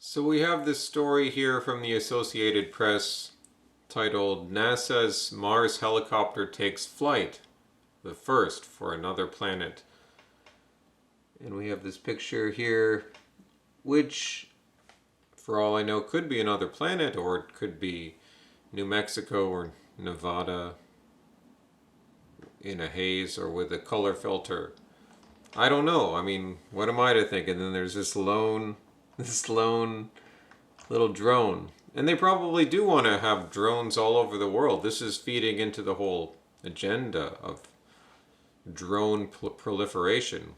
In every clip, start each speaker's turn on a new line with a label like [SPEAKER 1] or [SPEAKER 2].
[SPEAKER 1] So we have this story here from the Associated Press titled NASA's Mars helicopter takes flight, the first for another planet. And we have this picture here, which, for all I know, could be another planet, or it could be New Mexico or Nevada in a haze or with a color filter. I don't know. I mean, what am I to think? And then there's this lone little drone. And they probably do want to have drones all over the world. This is feeding into the whole agenda of drone proliferation.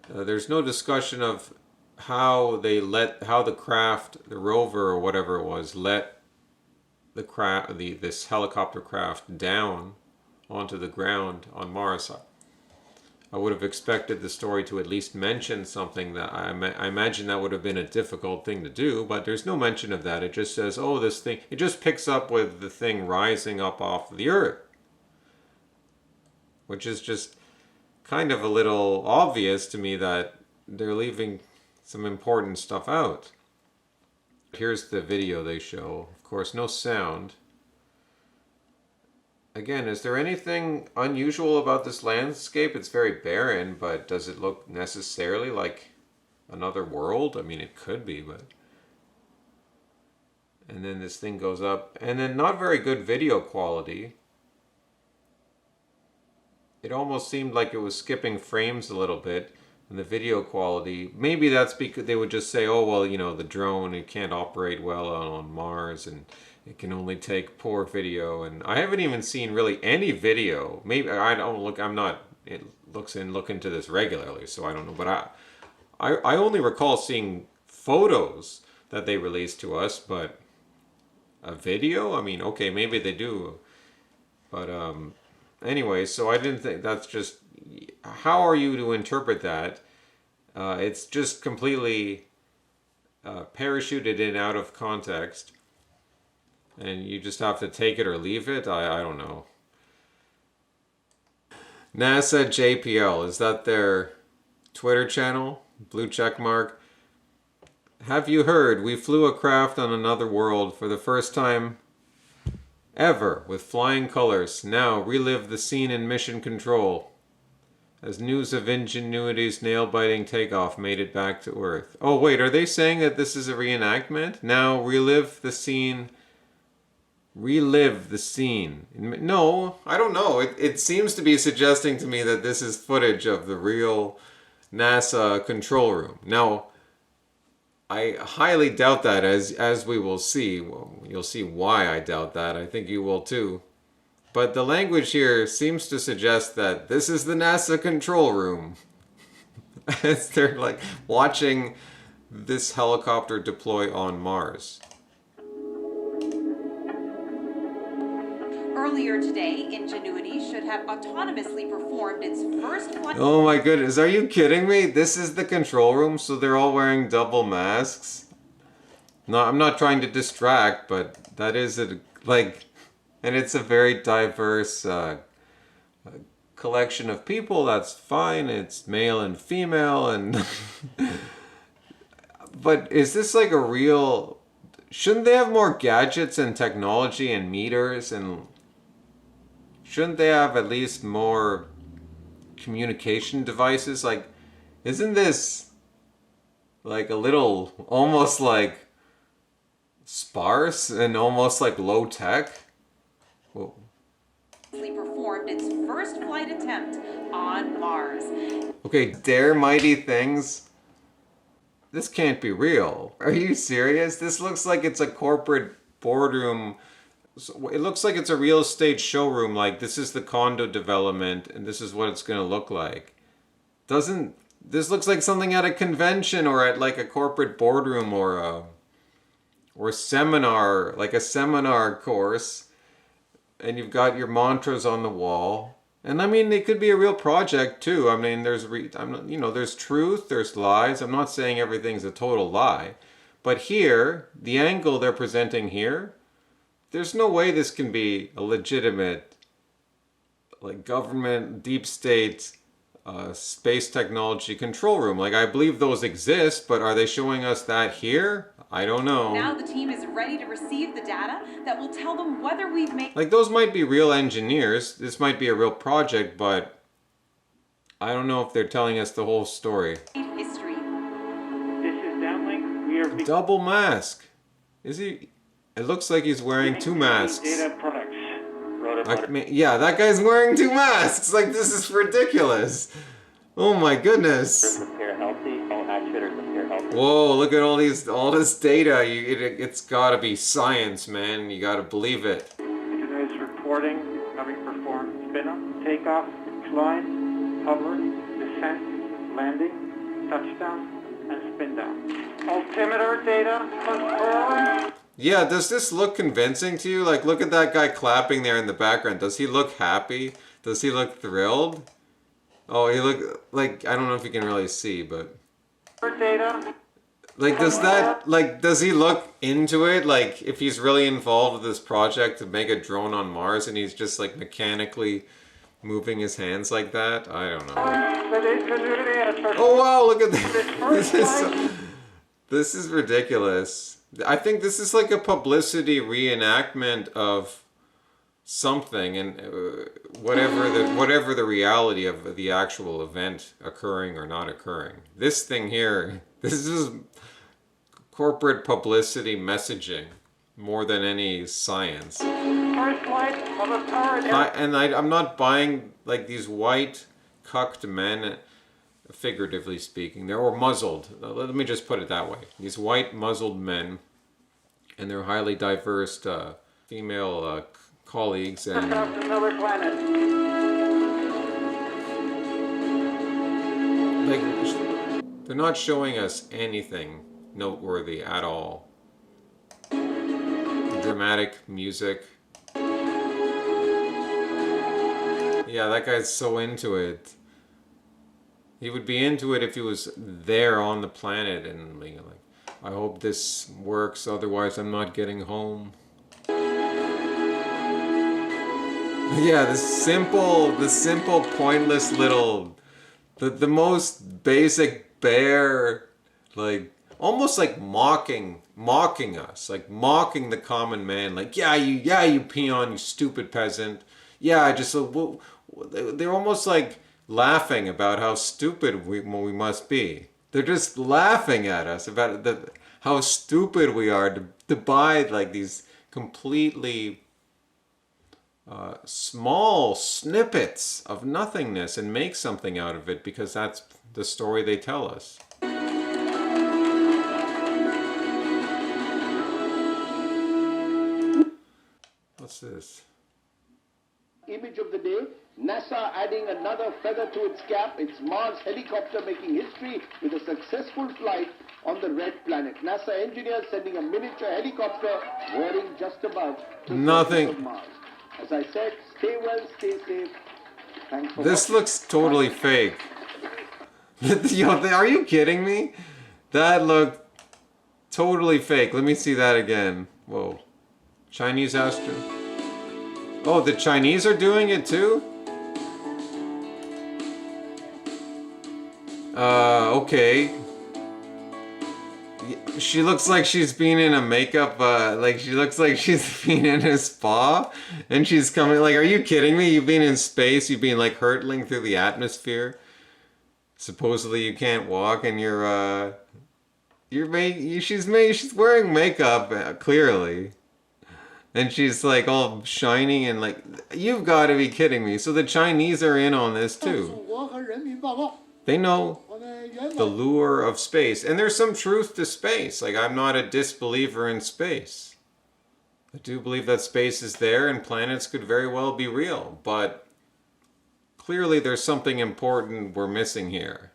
[SPEAKER 1] There's no discussion of how the craft, the rover or whatever it was, let this helicopter craft down onto the ground on Mars. I would have expected the story to at least mention something that I imagine that would have been a difficult thing to do, but there's no mention of that. It just says, oh, this thing, it just picks up with the thing rising up off the Earth, which is just kind of a little obvious to me that they're leaving some important stuff out. Here's the video they show. Of course, no sound. Again, is there anything unusual about this landscape? It's very barren, but does it look necessarily like another world? I mean, it could be, but... And then this thing goes up, and then not very good video quality. It almost seemed like it was skipping frames a little bit in the video quality. Maybe that's because they would just say, oh, well, you know, the drone, it can't operate well on Mars, and it can only take poor video. And I haven't even seen really any video. Maybe I don't look, I'm not, look into this regularly, so I don't know. But I only recall seeing photos that they released to us, but a video? I mean, okay, maybe they do. But anyway, so I didn't think, that's just, how are you to interpret that? It's just completely parachuted in out of context. And you just have to take it or leave it? I don't know. NASA JPL, is that their Twitter channel? Blue check mark. Have you heard? We flew a craft on another world for the first time ever with flying colors. Now relive the scene in Mission Control as news of Ingenuity's nail-biting takeoff made it back to Earth. Oh wait, are they saying that this is a reenactment? Now relive the scene... Relive the scene. No, I don't know. It seems to be suggesting to me that this is footage of the real NASA control room. Now, I highly doubt that, as we will see. Well, you'll see why I doubt that. I think you will too. But the language here seems to suggest that this is the NASA control room. As they're like watching this helicopter deploy on Mars.
[SPEAKER 2] Earlier today, Ingenuity should have autonomously performed its first flight.
[SPEAKER 1] Oh my goodness, are you kidding me? This is the control room, so they're all wearing double masks? No, I'm not trying to distract, but that is and it's a very diverse collection of people. That's fine. It's male and female, and but is this like a real? Shouldn't they have more gadgets and technology and meters, and shouldn't they have at least more communication devices? Like, isn't this like a little almost like sparse and almost like low tech? Whoa.
[SPEAKER 2] Performed its first flight attempt on Mars.
[SPEAKER 1] Okay, dare mighty things. This can't be real. Are you serious? This looks like it's a corporate boardroom. It looks like it's a real estate showroom. Like, this is the condo development and this is what it's going to look like. This looks like something at a convention or at like a corporate boardroom or seminar, like a seminar course. And you've got your mantras on the wall. And I mean, it could be a real project too. I mean, there's truth, there's lies. I'm not saying everything's a total lie. But here, the angle they're presenting here, there's no way this can be a legitimate, like, government, deep state space technology control room. Like, I believe those exist, but are they showing us that here? I don't know.
[SPEAKER 2] Now the team is ready to receive the data that will tell them whether we've made
[SPEAKER 1] Like, those might be real engineers. This might be a real project, but I don't know if they're telling us the whole story.
[SPEAKER 2] history.
[SPEAKER 3] This is downlink. We are
[SPEAKER 1] Double mask. Is he? It looks like he's wearing two masks.
[SPEAKER 3] Data products.
[SPEAKER 1] Yeah, that guy's wearing two masks. Like, this is ridiculous. Oh my goodness.
[SPEAKER 3] Appear healthy. All actuators appear healthy.
[SPEAKER 1] Whoa, look at all this data. It's gotta be science, man. You gotta believe it.
[SPEAKER 3] Today's reporting having performed spin-up, takeoff, climb, hover, descent, landing, touchdown, and spin down. Altimeter data confirmed.
[SPEAKER 1] Yeah, does this look convincing to you? Like, look at that guy clapping there in the background. Does he look happy? Does he look thrilled? Oh, he look like, I don't know if you can really see, but
[SPEAKER 3] Data.
[SPEAKER 1] like, does he look into it? Like, if he's really involved with this project to make a drone on Mars and he's just like mechanically moving his hands like that? I don't know. Oh wow, look at this. This is ridiculous. I think this is like a publicity reenactment of something, and whatever the reality of the actual event occurring or not occurring. This thing here, this is corporate publicity messaging more than any science. I'm not buying like these white cucked men. Figuratively speaking, they're muzzled. Let me just put it that way. These white muzzled men and their highly diverse female colleagues and
[SPEAKER 3] another planet.
[SPEAKER 1] like they're not showing us anything noteworthy at all. Dramatic music. Yeah, that guy's so into it. He would be into it if he was there on the planet and like, I hope this works, otherwise I'm not getting home. Yeah, the simple, pointless little, the most basic bare, like, almost like mocking us, like mocking the common man, like, yeah, you peon, you stupid peasant. Yeah, they're almost like laughing about how stupid we must be. They're just laughing at us about how stupid we are to buy like these completely small snippets of nothingness and make something out of it because that's the story they tell us. What's this?
[SPEAKER 4] Image of the day, NASA adding another feather to its cap, its Mars helicopter making history with a successful flight on the red planet. NASA engineers sending a miniature helicopter whirring just above the
[SPEAKER 1] Nothing.
[SPEAKER 4] surface of Mars. As I said, stay well, stay safe. Thanks for
[SPEAKER 1] This
[SPEAKER 4] watching.
[SPEAKER 1] looks totally fake. Yo, are you kidding me? That looked totally fake. Let me see that again. Whoa. Chinese astro. Oh, the Chinese are doing it too? Okay. She looks like she's been in a makeup, like she looks like she's been in a spa and she's coming, like, are you kidding me? You've been in space, you've been like hurtling through the atmosphere. Supposedly you can't walk and she's wearing makeup, clearly. And she's like all shiny and like, you've got to be kidding me. So the Chinese are in on this too. They know the lure of space. And there's some truth to space. Like, I'm not a disbeliever in space. I do believe that space is there and planets could very well be real. But clearly there's something important we're missing here.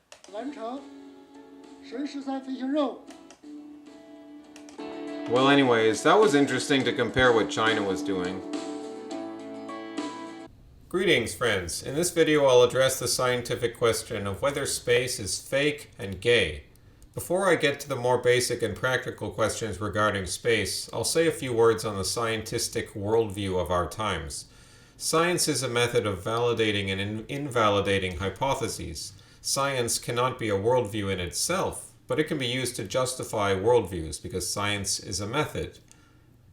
[SPEAKER 1] Well, anyways, that was interesting to compare what China was doing. Greetings, friends. In this video, I'll address the scientific question of whether space is fake and gay. Before I get to the more basic and practical questions regarding space, I'll say a few words on the scientistic worldview of our times. Science is a method of validating and invalidating hypotheses. Science cannot be a worldview in itself, but it can be used to justify worldviews because science is a method.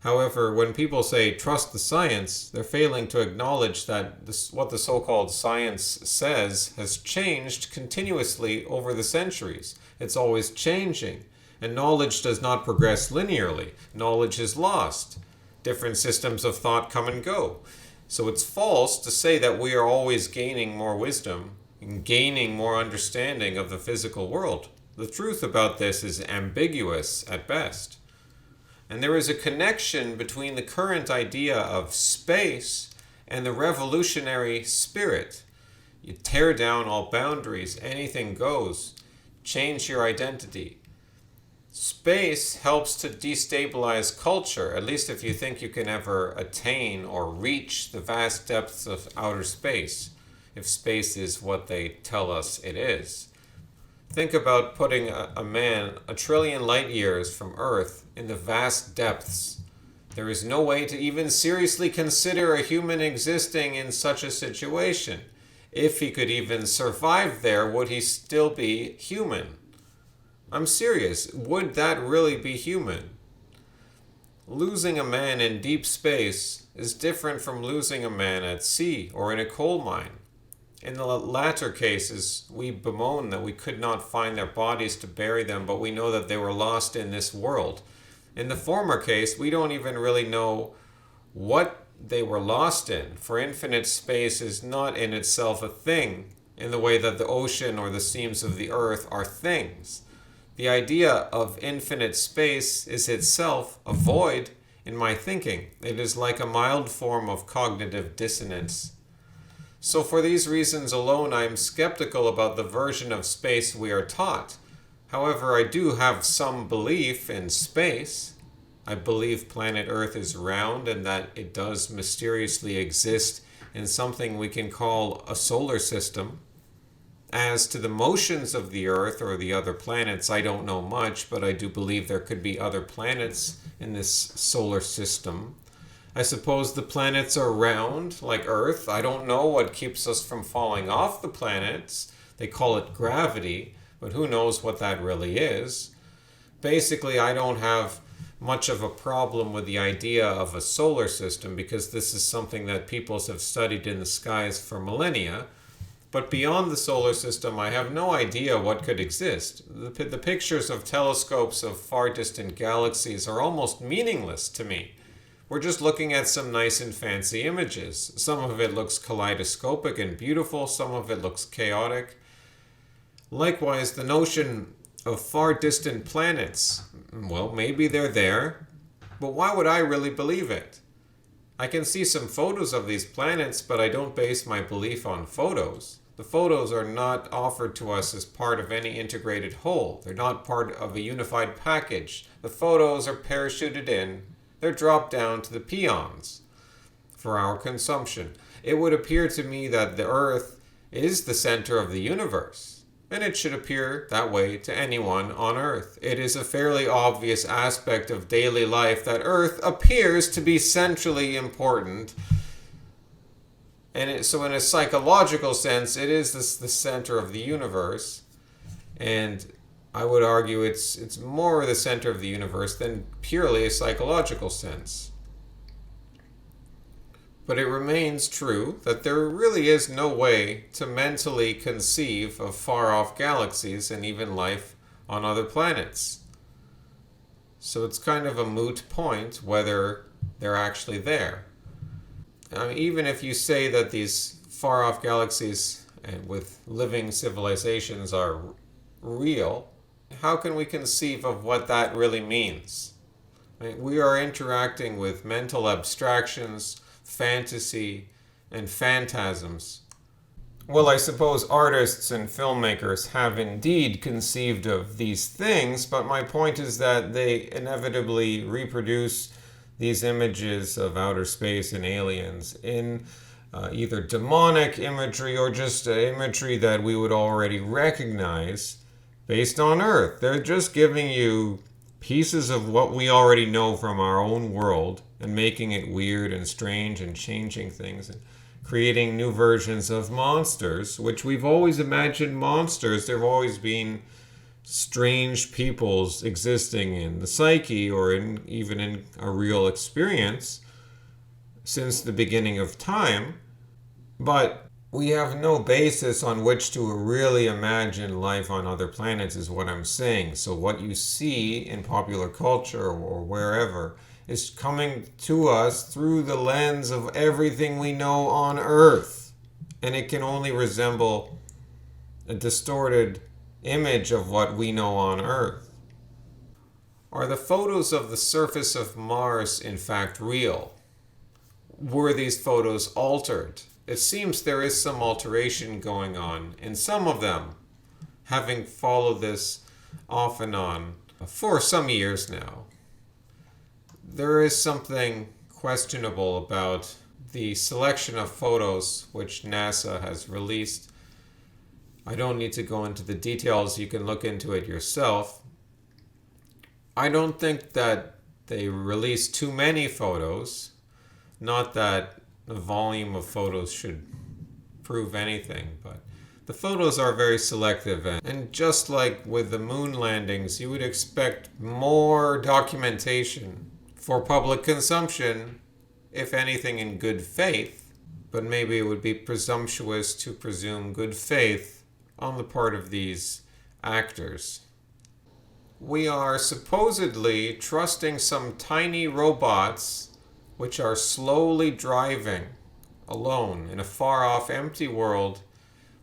[SPEAKER 1] However, when people say trust the science, they're failing to acknowledge that what the so-called science says has changed continuously over the centuries. It's always changing, and knowledge does not progress linearly. Knowledge is lost. Different systems of thought come and go. So it's false to say that we are always gaining more wisdom and gaining more understanding of the physical world. The truth about this is ambiguous at best. And there is a connection between the current idea of space and the revolutionary spirit. You tear down all boundaries, anything goes, change your identity. Space helps to destabilize culture, at least if you think you can ever attain or reach the vast depths of outer space, if space is what they tell us it is. Think about putting a man 1 trillion light years from Earth in the vast depths. There is no way to even seriously consider a human existing in such a situation. If he could even survive there, would he still be human? I'm serious. Would that really be human? Losing a man in deep space is different from losing a man at sea or in a coal mine. In the latter cases, we bemoan that we could not find their bodies to bury them, but we know that they were lost in this world. In the former case, we don't even really know what they were lost in, for infinite space is not in itself a thing, in the way that the ocean or the seams of the earth are things. The idea of infinite space is itself a void in my thinking. It is like a mild form of cognitive dissonance. So for these reasons alone, I am skeptical about the version of space we are taught. However, I do have some belief in space. I believe planet Earth is round and that it does mysteriously exist in something we can call a solar system. As to the motions of the Earth or the other planets, I don't know much, but I do believe there could be other planets in this solar system. I suppose the planets are round, like Earth. I don't know what keeps us from falling off the planets. They call it gravity, but who knows what that really is. Basically, I don't have much of a problem with the idea of a solar system because this is something that peoples have studied in the skies for millennia. But beyond the solar system, I have no idea what could exist. The pictures of telescopes of far distant galaxies are almost meaningless to me. We're just looking at some nice and fancy images. Some of it looks kaleidoscopic and beautiful, some of it looks chaotic. Likewise, the notion of far distant planets, well, maybe they're there, but why would I really believe it? I can see some photos of these planets, but I don't base my belief on photos. The photos are not offered to us as part of any integrated whole. They're not part of a unified package. The photos are parachuted in. They're dropped down to the peons for our consumption. It would appear to me that the Earth is the center of the universe, and it should appear that way to anyone on Earth. It is a fairly obvious aspect of daily life that Earth appears to be centrally important, and so in a psychological sense, it is the center of the universe, and I would argue it's more the center of the universe than purely a psychological sense. But it remains true that there really is no way to mentally conceive of far-off galaxies and even life on other planets. So it's kind of a moot point whether they're actually there. Even if you say that these far-off galaxies with living civilizations are real, how can we conceive of what that really means? We are interacting with mental abstractions, fantasy, and phantasms. Well, I suppose artists and filmmakers have indeed conceived of these things, but my point is that they inevitably reproduce these images of outer space and aliens in either demonic imagery or just imagery that we would already recognize based on Earth. They're just giving you pieces of what we already know from our own world and making it weird and strange and changing things. creating new versions of monsters, which we've always imagined monsters. There have always been strange peoples existing in the psyche or even in a real experience since the beginning of time. But we have no basis on which to really imagine life on other planets, is what I'm saying. So what you see in popular culture or wherever is coming to us through the lens of everything we know on Earth. And it can only resemble a distorted image of what we know on Earth. Are the photos of the surface of Mars in fact real? Were these photos altered? It seems there is some alteration going on in some of them, having followed this off and on for some years now. There is something questionable about the selection of photos which NASA has released. I don't need to go into the details, you can look into it yourself. I don't think that they released too many photos, not that the volume of photos should prove anything, but the photos are very selective, and just like with the moon landings, you would expect more documentation for public consumption, if anything in good faith, but maybe it would be presumptuous to presume good faith on the part of these actors. We are supposedly trusting some tiny robots which are slowly driving alone in a far-off empty world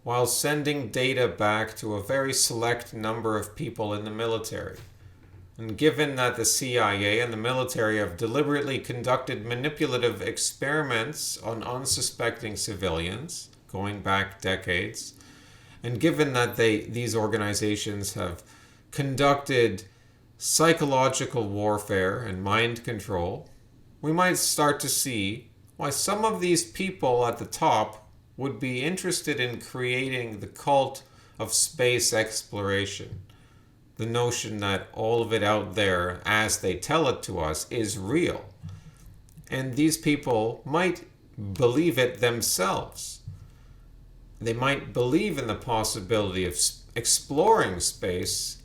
[SPEAKER 1] while sending data back to a very select number of people in the military. And given that the CIA and the military have deliberately conducted manipulative experiments on unsuspecting civilians going back decades, and given that these organizations have conducted psychological warfare and mind control, we might start to see why some of these people at the top would be interested in creating the cult of space exploration. The notion that all of it out there, as they tell it to us, is real. And these people might believe it themselves. They might believe in the possibility of exploring space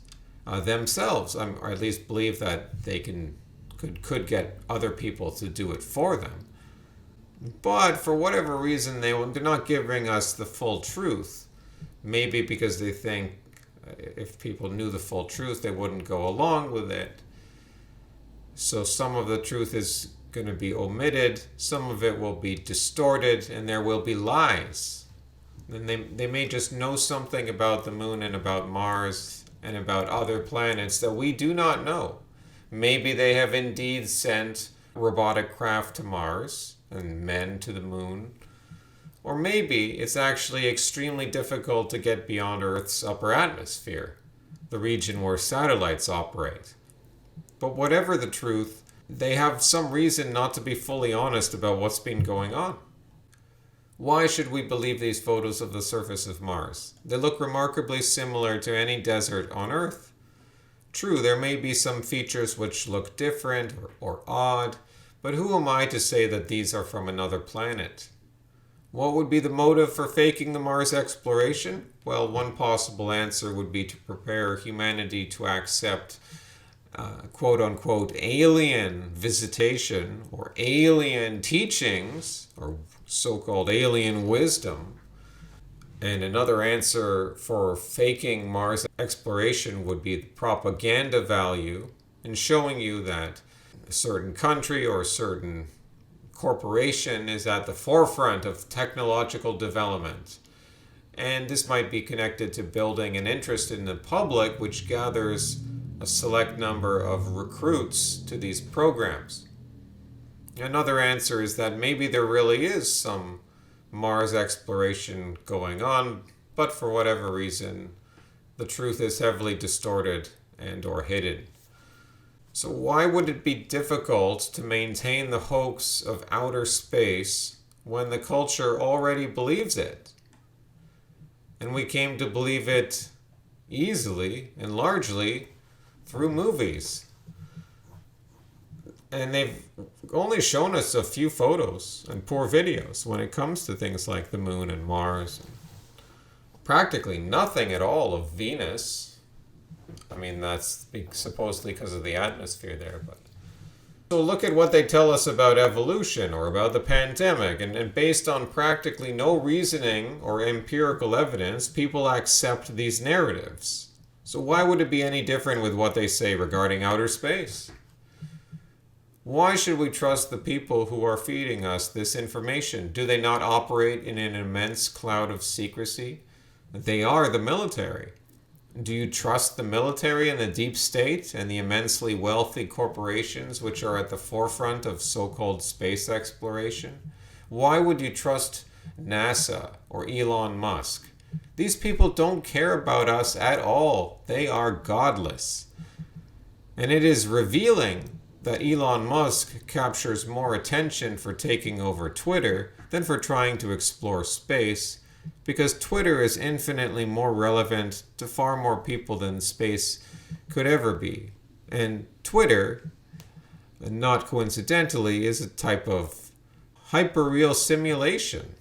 [SPEAKER 1] themselves, or at least believe that they could get other people to do it for them. But for whatever reason, they're not giving us the full truth. Maybe because they think if people knew the full truth, they wouldn't go along with it. So some of the truth is going to be omitted, some of it will be distorted, and there will be lies. And they may just know something about the moon and about Mars and about other planets that we do not know. Maybe they have indeed sent robotic craft to Mars and men to the moon. Or maybe it's actually extremely difficult to get beyond Earth's upper atmosphere, the region where satellites operate. But whatever the truth, they have some reason not to be fully honest about what's been going on. Why should we believe these photos of the surface of Mars? They look remarkably similar to any desert on Earth. True, there may be some features which look different or odd, but who am I to say that these are from another planet? What would be the motive for faking the Mars exploration? Well, one possible answer would be to prepare humanity to accept quote-unquote alien visitation or alien teachings or so-called alien wisdom. And another answer for faking Mars exploration would be the propaganda value in showing you that a certain country or a certain corporation is at the forefront of technological development. And this might be connected to building an interest in the public, which gathers a select number of recruits to these programs. Another answer is that maybe there really is some Mars exploration going on, but for whatever reason, the truth is heavily distorted and or hidden. So why would it be difficult to maintain the hoax of outer space when the culture already believes it? And we came to believe it easily and largely through movies. And they've only shown us a few photos and poor videos when it comes to things like the moon and Mars. Practically nothing at all of Venus. I mean, that's supposedly because of the atmosphere there, but so look at what they tell us about evolution or about the pandemic, and based on practically no reasoning or empirical evidence, people accept these narratives. So why would it be any different with what they say regarding outer space? Why should we trust the people who are feeding us this information? Do they not operate in an immense cloud of secrecy? They are the military. Do you trust the military and the deep state and the immensely wealthy corporations which are at the forefront of so-called space exploration? Why would you trust NASA or Elon Musk? These people don't care about us at all. They are godless. And it is revealing that Elon Musk captures more attention for taking over Twitter than for trying to explore space, because Twitter is infinitely more relevant to far more people than space could ever be. And Twitter, not coincidentally, is a type of hyperreal simulation.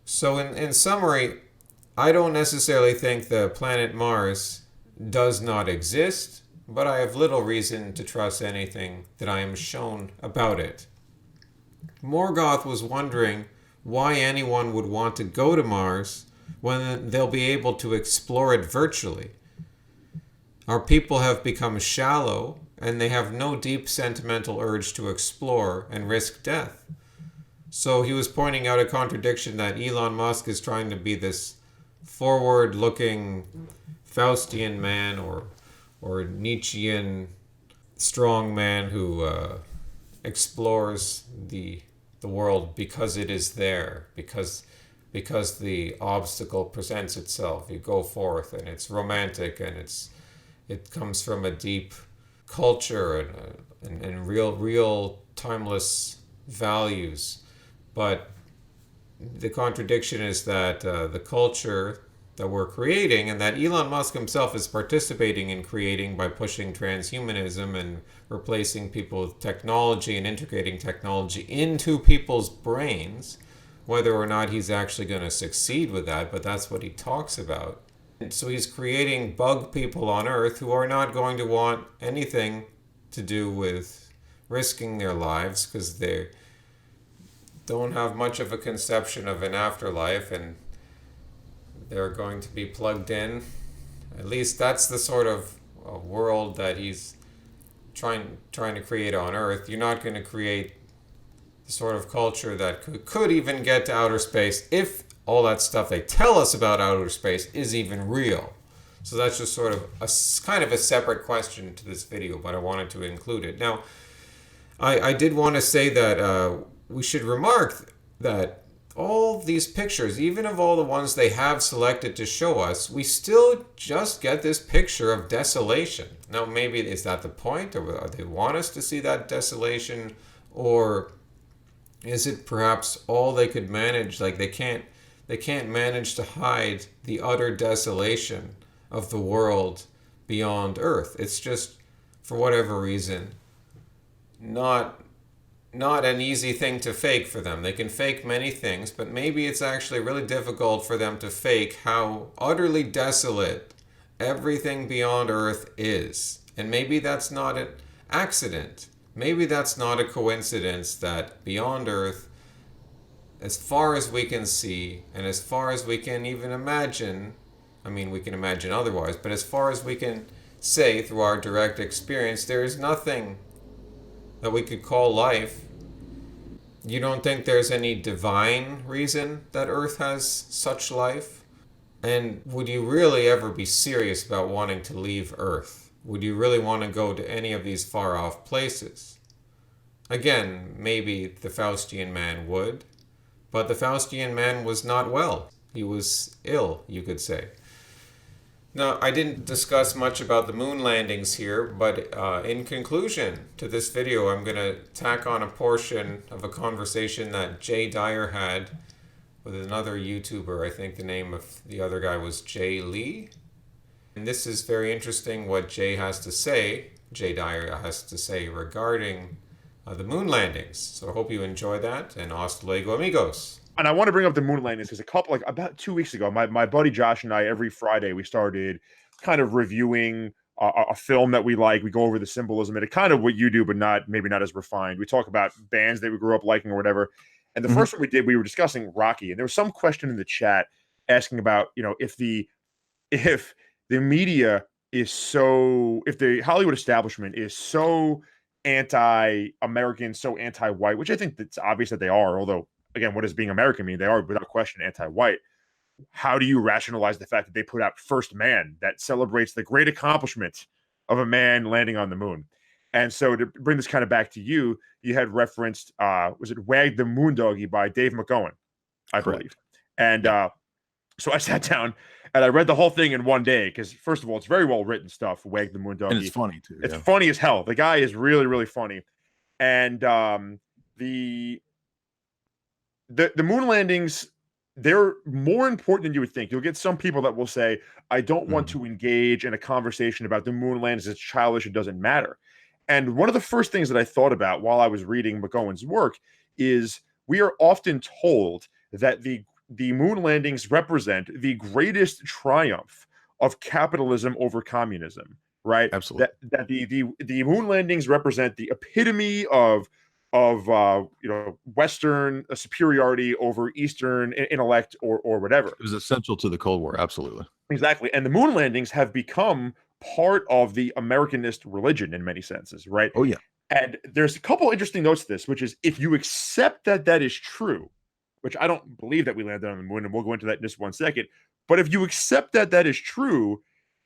[SPEAKER 1] So in summary, I don't necessarily think the planet Mars does not exist, but I have little reason to trust anything that I am shown about it. Morgoth was wondering why anyone would want to go to Mars when they'll be able to explore it virtually. Our people have become shallow, and they have no deep sentimental urge to explore and risk death. So he was pointing out a contradiction that Elon Musk is trying to be this forward-looking Faustian man or Nietzschean strong man who explores the world because it is there, because the obstacle presents itself. You go forth, and it's romantic, and it comes from a deep culture and real timeless values. But the contradiction is that the culture that we're creating, and that Elon Musk himself is participating in creating by pushing transhumanism and replacing people with technology and integrating technology into people's brains, whether or not he's actually going to succeed with that, but that's what he talks about. And so he's creating bug people on Earth who are not going to want anything to do with risking their lives, because they don't have much of a conception of an afterlife, and they're going to be plugged in. At least that's the sort of world that he's trying to create on Earth. You're not going to create the sort of culture that could even get to outer space if all that stuff they tell us about outer space is even real. So that's just sort of kind of a separate question to this video, but I wanted to include it. Now, I did want to say that we should remark that all these pictures, even of all the ones they have selected to show us, we still just get this picture of desolation. Now, maybe is that the point, or they want us to see that desolation, or is it perhaps all they could manage? Like they can't manage to hide the utter desolation of the world beyond Earth. It's just, for whatever reason, not an easy thing to fake for them. They can fake many things, but maybe it's actually really difficult for them to fake how utterly desolate everything beyond Earth is. And maybe that's not an accident. Maybe that's not a coincidence that beyond Earth, as far as we can see, and as far as we can even imagine, I mean, we can imagine otherwise, but as far as we can say through our direct experience, there is nothing that we could call life. You don't think there's any divine reason that Earth has such life? And would you really ever be serious about wanting to leave Earth? Would you really want to go to any of these far off places? Again, maybe the Faustian man would, but the Faustian man was not well. He was ill, you could say. Now, I didn't discuss much about the moon landings here, but in conclusion to this video, I'm going to tack on a portion of a conversation that Jay Dyer had with another YouTuber. I think the name of the other guy was Jay Lee. And this is very interesting what Jay has to say Jay Dyer has to say regarding the moon landings. So I hope you enjoy that, and hasta luego, amigos.
[SPEAKER 5] And I want to bring up the moon landings because about 2 weeks ago, my buddy Josh and I, every Friday, we started kind of reviewing a film that we like. We go over the symbolism and it kind of what you do, but maybe not as refined. We talk about bands that we grew up liking or whatever. And the first one we did, we were discussing Rocky, and there was some question in the chat asking about, if the media is if the Hollywood establishment is so anti-American, so anti-white, which I think it's obvious that they are, although again, what does being American mean? They are without question anti-white. How do you rationalize the fact that they put out First Man that celebrates the great accomplishment of a man landing on the moon? And so to bring this kind of back to you, you had referenced, was it Wag the Moondoggie by Dave McGowan, I believe. And so I sat down and I read the whole thing in one day because, first of all, it's very well written stuff, Wag the Moondoggie.
[SPEAKER 6] And it's funny, too.
[SPEAKER 5] It's funny as hell. The guy is really, really funny. And the moon landings, they're more important than you would think. You'll get some people that will say, I don't want to engage in a conversation about the moon landings. It's childish. It doesn't matter. And one of the first things that I thought about while I was reading McGowan's work is we are often told that the moon landings represent the greatest triumph of capitalism over communism, right?
[SPEAKER 6] Absolutely.
[SPEAKER 5] That the moon landings represent the epitome of Western superiority over Eastern intellect or whatever.
[SPEAKER 6] It was essential to the Cold War. Absolutely.
[SPEAKER 5] Exactly. And the moon landings have become part of the Americanist religion in many senses, right?
[SPEAKER 6] Oh, yeah.
[SPEAKER 5] And there's a couple interesting notes to this, which is if you accept that is true, which I don't believe that we landed on the moon, and we'll go into that in just one second. But if you accept that is true,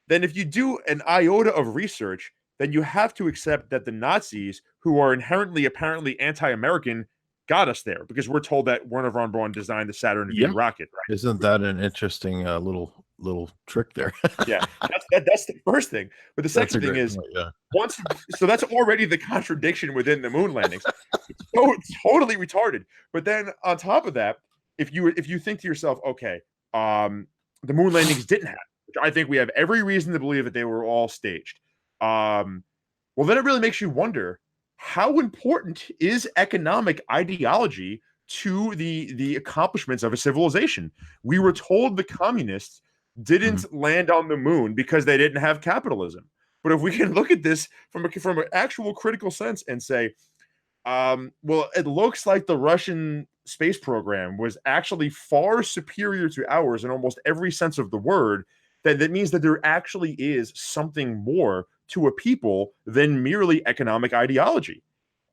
[SPEAKER 5] then if you do an iota of research, then you have to accept that the Nazis, who are inherently, apparently anti-American, got us there because we're told that Werner von Braun designed the Saturn V rocket, right?
[SPEAKER 6] Isn't that an interesting little trick there?
[SPEAKER 5] Yeah, that's the first thing. But the second thing is, so that's already the contradiction within the moon landings. It's totally retarded. But then on top of that, if you think to yourself, okay, the moon landings didn't happen, which I think we have every reason to believe that they were all staged. Well, then it really makes you wonder, how important is economic ideology to the accomplishments of a civilization? We were told the communists didn't land on the moon because they didn't have capitalism. But if we can look at this from an actual critical sense and say, well, it looks like the Russian space program was actually far superior to ours in almost every sense of the word, that means that there actually is something more to a people than merely economic ideology.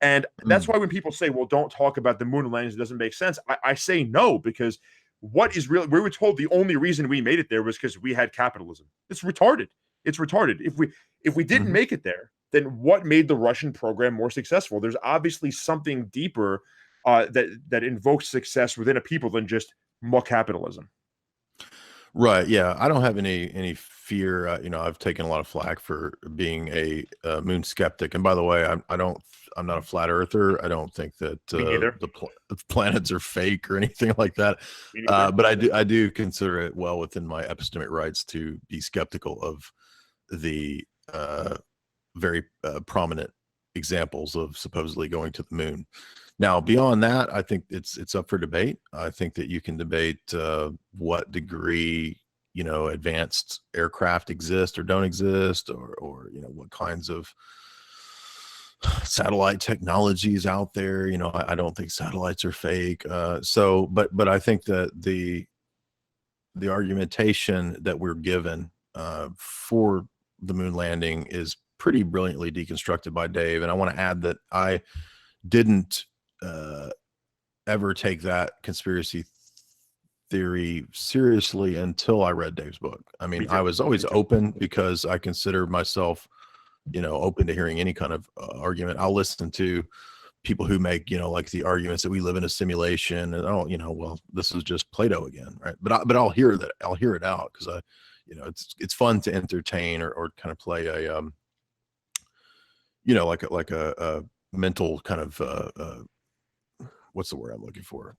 [SPEAKER 5] And that's why when people say, well, don't talk about the moon landings, it doesn't make sense. I say no, because what is real? We were told the only reason we made it there was because we had capitalism. It's retarded. It's retarded. If we didn't make it there, then what made the Russian program more successful? There's obviously something deeper that invokes success within a people than just more capitalism.
[SPEAKER 6] Right. Yeah. I don't have any fear. I've taken a lot of flack for being a moon skeptic. And by the way, I'm not a flat earther. I don't think that the planets are fake or anything like that. But I do consider it well within my epistemic rights to be skeptical of the very prominent examples of supposedly going to the moon. Now, beyond that, I think it's up for debate. I think that you can debate what degree, advanced aircraft exist or don't exist, or what kinds of satellite technologies out there. I don't think satellites are fake. But I think that the argumentation that we're given for the moon landing is pretty brilliantly deconstructed by Dave. And I want to add that I didn't ever take that conspiracy theory seriously until I read Dave's book. I mean, I was always open because I consider myself, open to hearing any kind of argument. I'll listen to people who make, like the arguments that we live in a simulation and, well, this is just Plato again. Right. But I'll hear it out because it's fun to entertain or kind of play a, like a mental kind of, what's the word I'm looking for?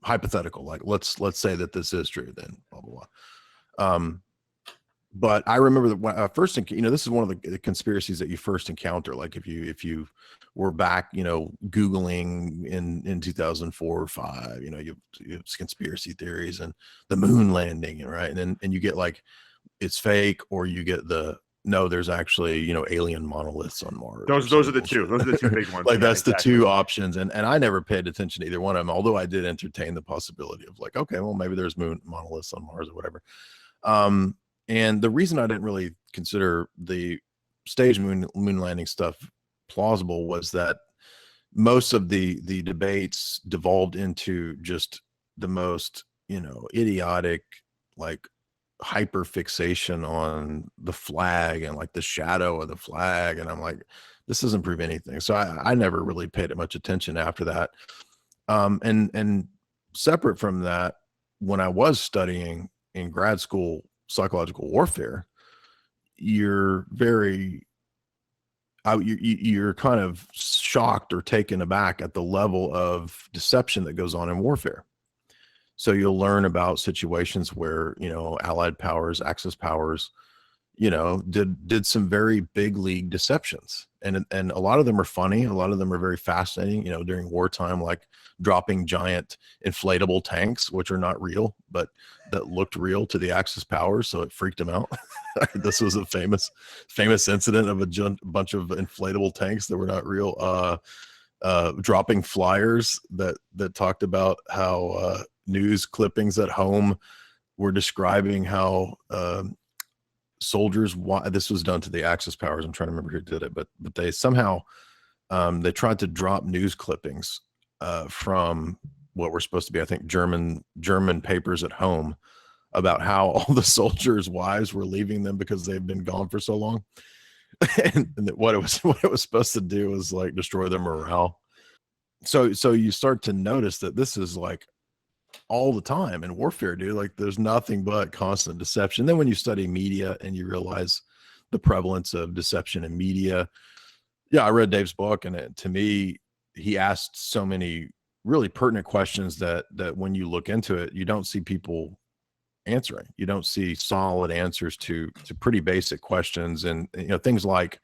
[SPEAKER 6] Hypothetical. Like let's say that this is true, then blah blah blah. But I remember that when I first, this is one of the conspiracies that you first encounter. Like if you were back, Googling in 2004 or 5, you have conspiracy theories and the moon landing, right? And you get like, it's fake, or you get no, there's actually, alien monoliths on Mars.
[SPEAKER 5] Those are the two. Those are the two big ones.
[SPEAKER 6] Like that's exactly. The two options. And I never paid attention to either one of them, although I did entertain the possibility of like, okay, well, maybe there's moon monoliths on Mars or whatever. And the reason I didn't really consider the stage moon landing stuff plausible was that most of the debates devolved into just the most, idiotic, like hyper fixation on the flag and like the shadow of the flag. And I'm like, this doesn't prove anything. So I never really paid much attention after that. And separate from that, when I was studying in grad school psychological warfare, you're kind of shocked or taken aback at the level of deception that goes on in warfare. So you'll learn about situations where, allied powers, Axis powers, did some very big league deceptions. And a lot of them are funny. A lot of them are very fascinating, during wartime, like dropping giant inflatable tanks, which are not real, but that looked real to the Axis powers. So it freaked them out. This was a famous incident of a bunch of inflatable tanks that were not real. Dropping flyers that talked about how news clippings at home were describing how soldiers, this was done to the Axis powers. I'm trying to remember who did it, but they somehow they tried to drop news clippings from what were supposed to be, I think, German papers at home about how all the soldiers' wives were leaving them because they've been gone for so long. and what it was supposed to do was like destroy their morale. So you start to notice that this is like all the time in warfare, dude. Like there's nothing but constant deception. Then when you study media and you realize the prevalence of deception in media. Yeah, I read Dave's book, and to me, he asked so many really pertinent questions that when you look into it, you don't see people answering. You don't see solid answers to pretty basic questions, and things like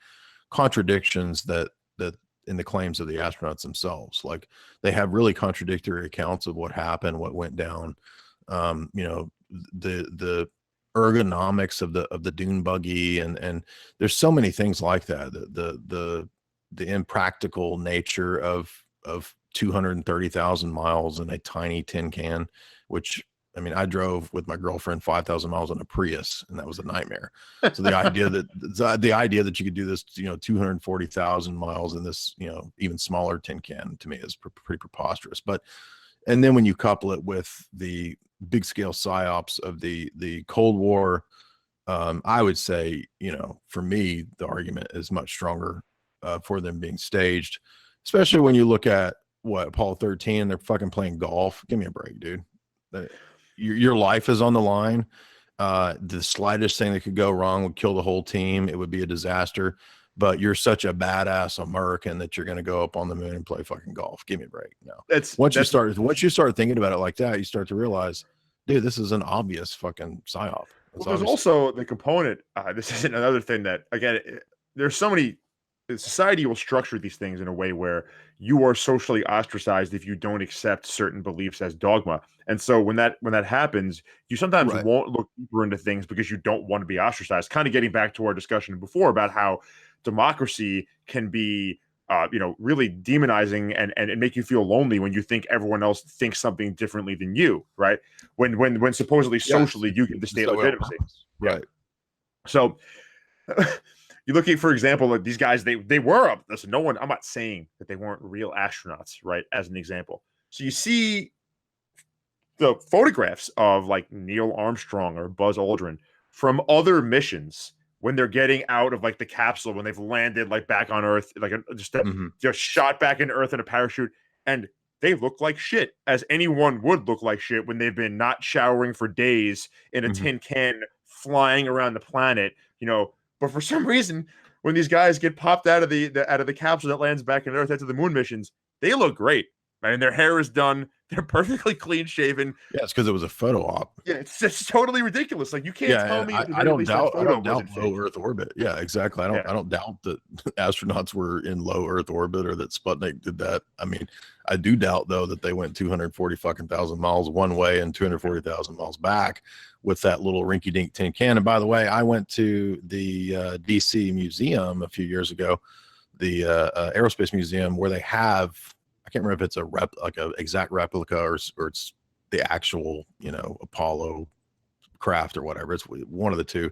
[SPEAKER 6] contradictions that in the claims of the astronauts themselves. Like they have really contradictory accounts of what happened, what went down. The ergonomics of the dune buggy, and there's so many things like that. The impractical nature of 230,000 miles in a tiny tin can, which, I mean, I drove with my girlfriend 5,000 miles on a Prius, and that was a nightmare. So the idea that you could do this, 240,000 miles in this, even smaller tin can, to me is pretty preposterous. And then when you couple it with the big scale psyops of the Cold War, I would say, for me, the argument is much stronger for them being staged, especially when you look at Apollo 13, they're fucking playing golf. Give me a break, dude. Your life is on the line. The slightest thing that could go wrong would kill the whole team. It would be a disaster. But you're such a badass American that you're going to go up on the moon and play fucking golf. Give me a break. No, once you start thinking about it like that, you start to realize, dude, this is an obvious fucking psyop.
[SPEAKER 5] There's also the component. This is another thing that, again, there's so many. Society will structure these things in a way where you are socially ostracized if you don't accept certain beliefs as dogma. And so when that happens, you sometimes won't look deeper into things because you don't want to be ostracized. Kind of getting back to our discussion before about how democracy can be, really demonizing and make you feel lonely when you think everyone else thinks something differently than you, right? When supposedly socially you get the state legitimacy,
[SPEAKER 6] right?
[SPEAKER 5] So. You're looking, for example, at these guys, they were up. Listen, I'm not saying that they weren't real astronauts, right? As an example. So you see the photographs of like Neil Armstrong or Buzz Aldrin from other missions when they're getting out of like the capsule, when they've landed like back on Earth, like just shot back into Earth in a parachute. And they look like shit, as anyone would look like shit when they've been not showering for days in a tin can flying around the planet, But for some reason, when these guys get popped out of the capsule that lands back on Earth after the moon missions, they look great. I mean, their hair is done. They're perfectly clean shaven.
[SPEAKER 6] Yeah, it's because it was a photo op.
[SPEAKER 5] Yeah, it's just totally ridiculous. Like, you can't tell me
[SPEAKER 6] I don't doubt
[SPEAKER 5] wasn't
[SPEAKER 6] low
[SPEAKER 5] fake.
[SPEAKER 6] Earth orbit. Yeah, exactly. I don't doubt that astronauts were in low Earth orbit or that Sputnik did that. I mean, I do doubt though that they went 240,000 miles one way and 240,000 miles back with that little rinky-dink tin can. And by the way, I went to the DC museum a few years ago, the aerospace museum, where they have, I can't remember if it's like a exact replica or it's the actual, Apollo craft or whatever. It's one of the two.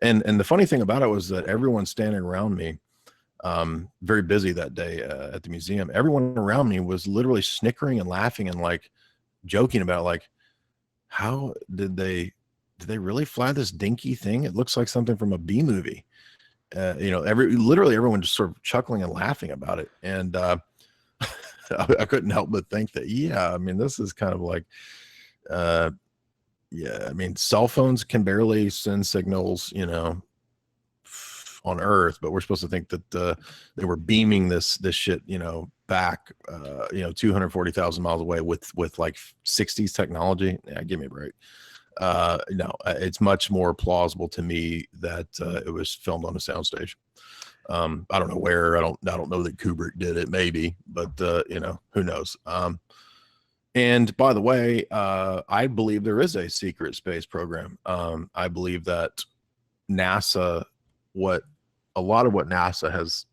[SPEAKER 6] And the funny thing about it was that everyone standing around me, very busy that day at the museum, everyone around me was literally snickering and laughing and like joking about like, how did they really fly this dinky thing? It looks like something from a B movie. Literally everyone just sort of chuckling and laughing about it. And I couldn't help but think that, yeah, I mean, this is kind of like, yeah, I mean, cell phones can barely send signals, on Earth, but we're supposed to think that they were beaming this shit, back, 240,000 miles away with like 60s technology. Yeah, give me a break. No, it's much more plausible to me that it was filmed on a soundstage. I don't know where. I don't know that Kubrick did it, maybe, but who knows. And by the way, I believe there is a secret space program. I believe that NASA, a lot of what NASA has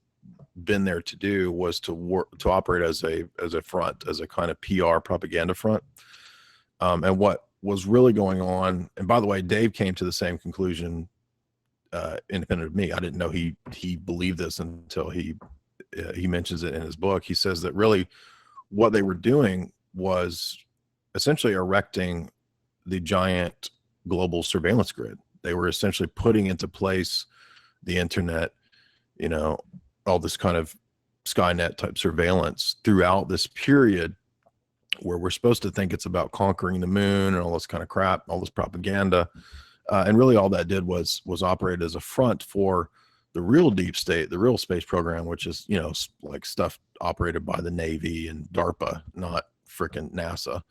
[SPEAKER 6] been there to do was to operate as a front, as a kind of PR propaganda front. And what was really going on, and by the way, Dave came to the same conclusion, independent of me. I didn't know he believed this until he mentions it in his book. He says that really what they were doing was essentially erecting the giant global surveillance grid. They were essentially putting into place the internet, all this kind of Skynet type surveillance throughout this period where we're supposed to think it's about conquering the moon and all this kind of crap, all this propaganda. And really all that did was operate as a front for the real deep state, the real space program, which is, like stuff operated by the Navy and DARPA, not freaking NASA.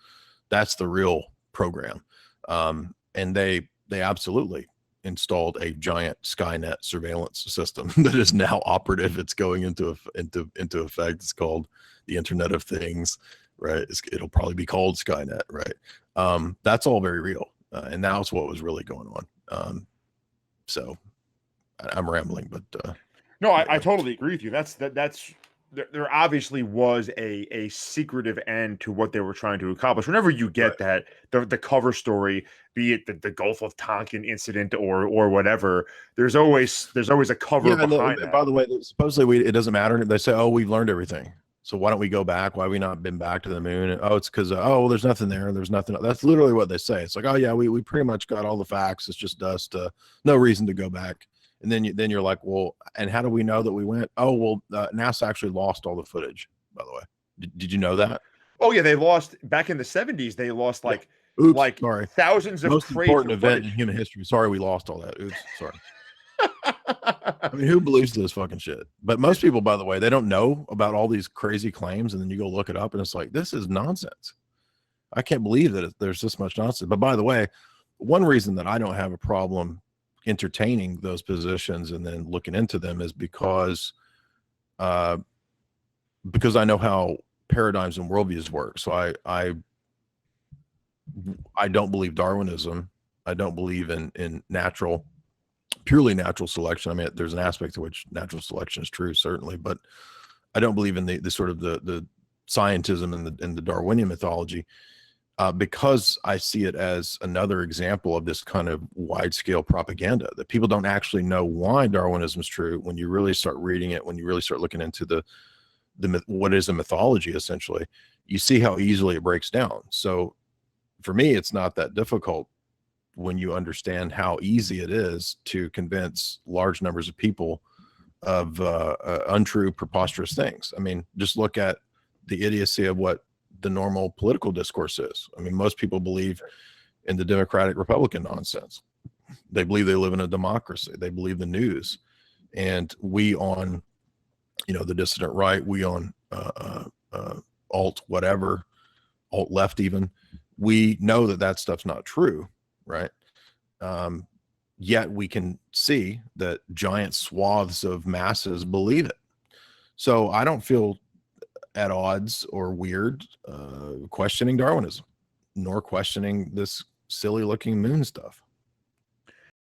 [SPEAKER 6] That's the real program. And they absolutely installed a giant Skynet surveillance system that is now operative. It's going into effect. It's called the Internet of Things, right? It'll probably be called Skynet, right? That's all very real. And that's what was really going on. So I'm rambling, but
[SPEAKER 5] no, I totally agree with you. That's there obviously was a secretive end to what they were trying to accomplish. Whenever you get that, the cover story, be it the Gulf of Tonkin incident or whatever, there's always a cover behind that.
[SPEAKER 6] By the way, supposedly it doesn't matter. They say, oh, we've learned everything, so why don't we go back? Why have we not been back to the moon? And, oh, it's because well, there's nothing there. There's nothing. That's literally what they say. It's like, oh yeah, we pretty much got all the facts. It's just dust. No reason to go back. And then you're like, well, and how do we know that we went? Oh, well, NASA actually lost all the footage, by the way. Did you know that?
[SPEAKER 5] Oh yeah, they lost back in the 70s. They lost like
[SPEAKER 6] sorry,
[SPEAKER 5] thousands of
[SPEAKER 6] most important event in human history. Sorry, we lost all that. Oops, sorry. I mean, who believes this fucking shit? But most people, by the way, they don't know about all these crazy claims, and then you go look it up, and it's like, this is nonsense. I can't believe that there's this much nonsense. But by the way, one reason that I don't have a problem entertaining those positions and then looking into them is because I know how paradigms and worldviews work. So I don't believe Darwinism. I don't believe in purely natural selection. I mean, there's an aspect to which natural selection is true, certainly, but I don't believe in the sort of the scientism and the Darwinian mythology. Because I see it as another example of this kind of wide-scale propaganda that people don't actually know why Darwinism is true. When you really start reading it, when you really start looking into what is a mythology, essentially, you see how easily it breaks down. So for me, it's not that difficult when you understand how easy it is to convince large numbers of people of untrue, preposterous things. I mean, just look at the idiocy of what the normal political discourse is. I mean, most people believe in the Democratic Republican nonsense. They believe they live in a democracy. They believe the news. And we on, the dissident right, we on alt whatever, alt left even, we know that that stuff's not true, right? Yet we can see that giant swaths of masses believe it. So I don't feel at odds or weird questioning Darwinism, nor questioning this silly looking moon stuff.